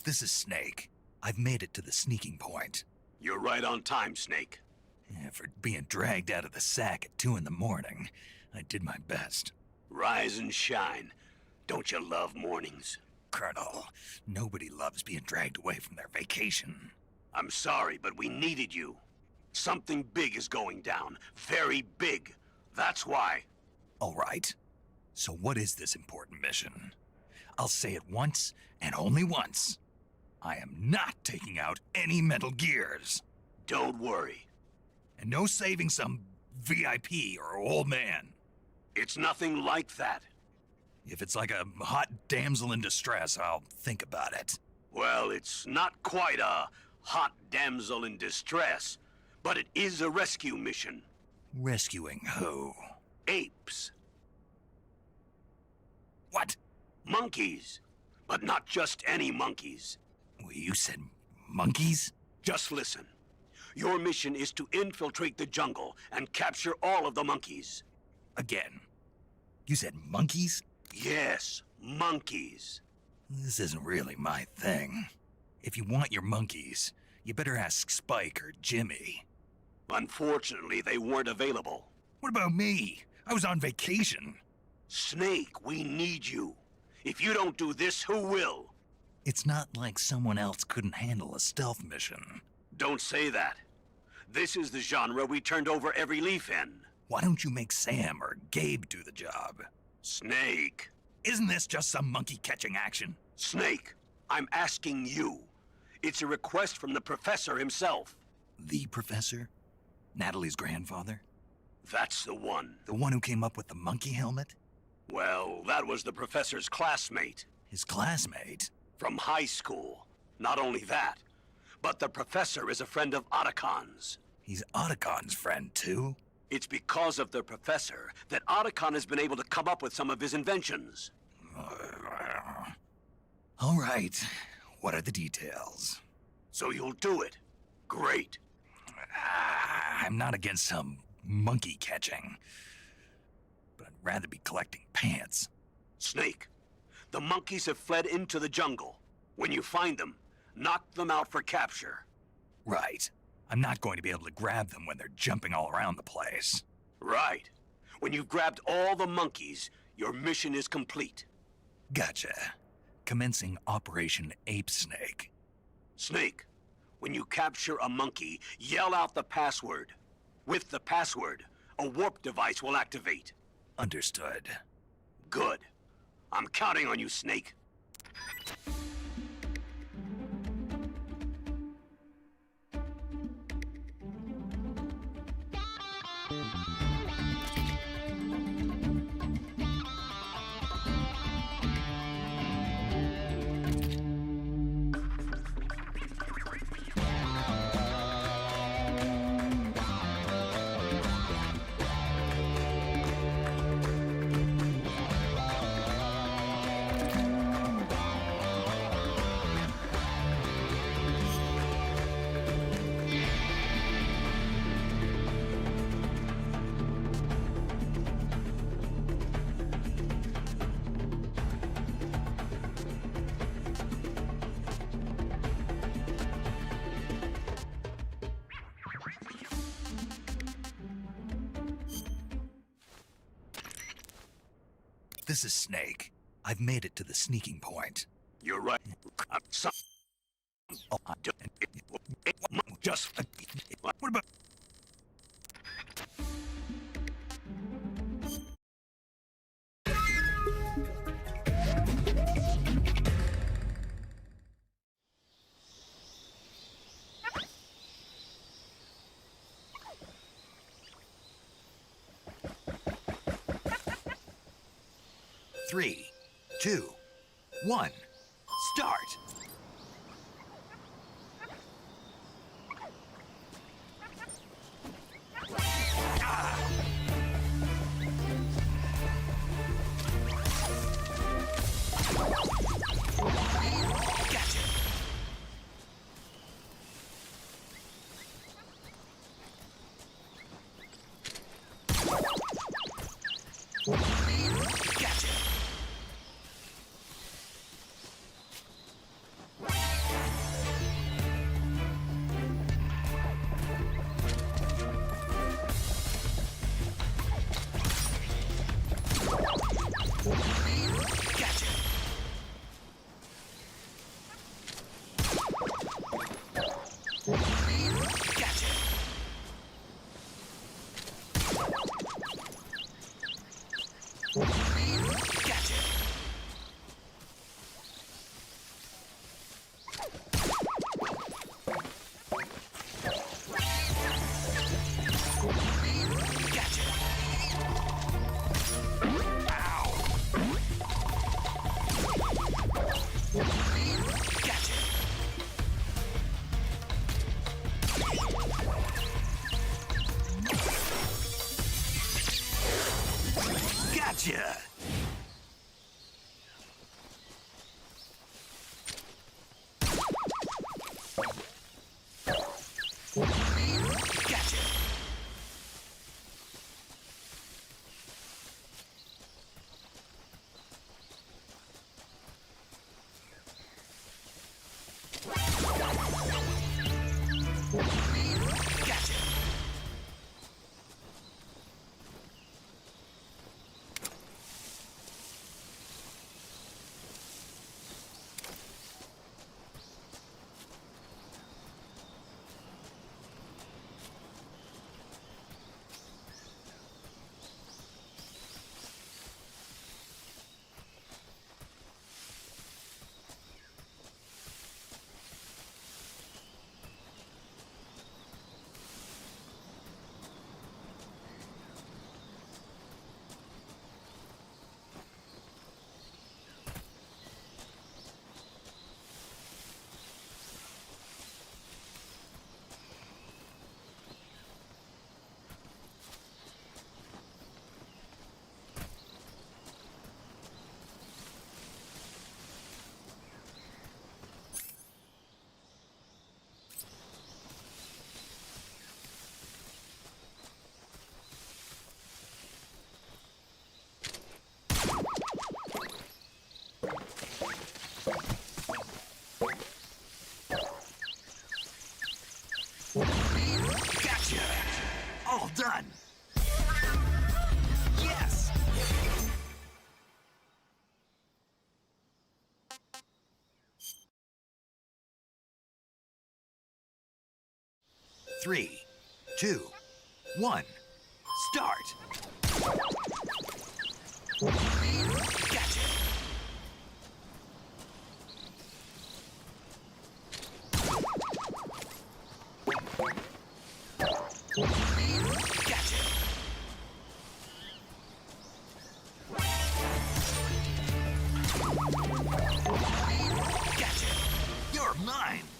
[SPEAKER 4] This is Snake. I've made it to the sneaking point.
[SPEAKER 3] You're right on time, Snake.
[SPEAKER 4] Yeah, for being dragged out of the sack at 2 in the morning, I did my best.
[SPEAKER 3] Rise and shine. Don't you love mornings?
[SPEAKER 4] Colonel, nobody loves being dragged away from their vacation.
[SPEAKER 3] I'm sorry, but we needed you. Something big is going down. Very big. That's why.
[SPEAKER 4] All right. So what is this important mission? I'll say it once, and only once. I am not taking out any Metal Gears.
[SPEAKER 3] Don't worry.
[SPEAKER 4] And no saving some VIP or old man.
[SPEAKER 3] It's nothing like that.
[SPEAKER 4] If it's like a hot damsel in distress, I'll think about it.
[SPEAKER 3] Well, it's not quite a hot damsel in distress, but it is a rescue mission.
[SPEAKER 4] Rescuing who?
[SPEAKER 3] Apes.
[SPEAKER 4] What?
[SPEAKER 3] Monkeys. But not just any monkeys.
[SPEAKER 4] Well, you said monkeys?
[SPEAKER 3] Just listen. Your mission is to infiltrate the jungle and capture all of the monkeys.
[SPEAKER 4] Again. You said monkeys?
[SPEAKER 3] Yes, monkeys.
[SPEAKER 4] This isn't really my thing. If you want your monkeys, you better ask Spike or Jimmy.
[SPEAKER 3] Unfortunately, they weren't available.
[SPEAKER 4] What about me? I was on vacation.
[SPEAKER 3] Snake, we need you. If you don't do this, who will?
[SPEAKER 4] It's not like someone else couldn't handle a stealth mission.
[SPEAKER 3] Don't say that. This is the genre we turned over every leaf in.
[SPEAKER 4] Why don't you make Sam or Gabe do the job?
[SPEAKER 3] Snake.
[SPEAKER 4] Isn't this just some monkey-catching action?
[SPEAKER 3] Snake, I'm asking you. It's a request from the professor himself.
[SPEAKER 4] The professor? Natalie's grandfather?
[SPEAKER 3] That's the one.
[SPEAKER 4] The one who came up with the monkey helmet?
[SPEAKER 3] Well, that was the professor's classmate.
[SPEAKER 4] His classmate?
[SPEAKER 3] From high school. Not only that, but the professor is a friend of Otacon's.
[SPEAKER 4] He's Otacon's friend, too?
[SPEAKER 3] It's because of the professor that Otacon has been able to come up with some of his inventions.
[SPEAKER 4] All right. What are the details?
[SPEAKER 3] So you'll do it. Great.
[SPEAKER 4] I'm not against some monkey catching, but I'd rather be collecting pants.
[SPEAKER 3] Snake, the monkeys have fled into the jungle. When you find them, knock them out for capture.
[SPEAKER 4] Right. I'm not going to be able to grab them when they're jumping all around the place.
[SPEAKER 3] Right. When you've grabbed all the monkeys, your mission is complete.
[SPEAKER 4] Gotcha. Commencing Operation Ape Snake.
[SPEAKER 3] Snake, when you capture a monkey, yell out the password. With the password, a warp device will activate.
[SPEAKER 4] Understood.
[SPEAKER 3] Good. I'm counting on you, Snake.
[SPEAKER 4] This is Snake. I've made it to the sneaking point.
[SPEAKER 3] You're right.
[SPEAKER 4] Just... What about... Three, 2, 1, start! Gotcha! Gotcha. Gotcha! Gotcha! Gotcha! Gotcha! All done! Yes! Three, two, one, start! Gotcha! Gotcha! Gotcha! You're mine!